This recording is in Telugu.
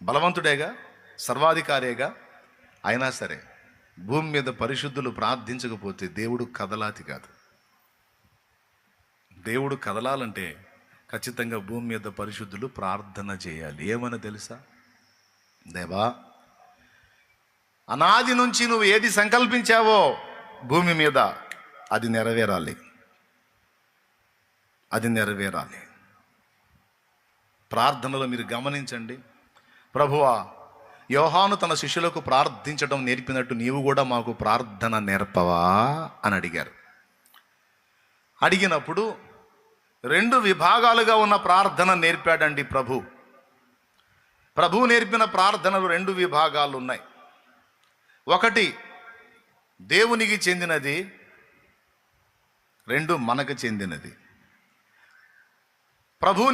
బలవంతుడేగా, సర్వాధికారేగా. అయినా సరే భూమి మీద పరిశుద్ధులు ప్రార్థించకపోతే దేవుడు కదలాతి కాదు. దేవుడు కదలాలంటే ఖచ్చితంగా భూమి మీద పరిశుద్ధులు ప్రార్థన చేయాలి. ఏమని తెలుసా? దేవా, అనాది నుంచి నువ్వు ఏది సంకల్పించావో భూమి మీద అది నెరవేరాలి, అది నెరవేరాలి. ప్రార్థనలో మీరు గమనించండి. ప్రభువా, యోహాను తన శిష్యులకు ప్రార్థించడం నేర్పినట్టు నీవు కూడా మాకు ప్రార్థన నేర్పవా అని అడిగారు. అడిగినప్పుడు 2 విభాగాలుగా ఉన్న ప్రార్థన నేర్పాడండి ప్రభు నేర్పిన ప్రార్థనలు 2 విభాగాలు ఉన్నాయి. ఒకటి దేవునికి చెందినది, 2 మనకు చెందినది. ప్రభు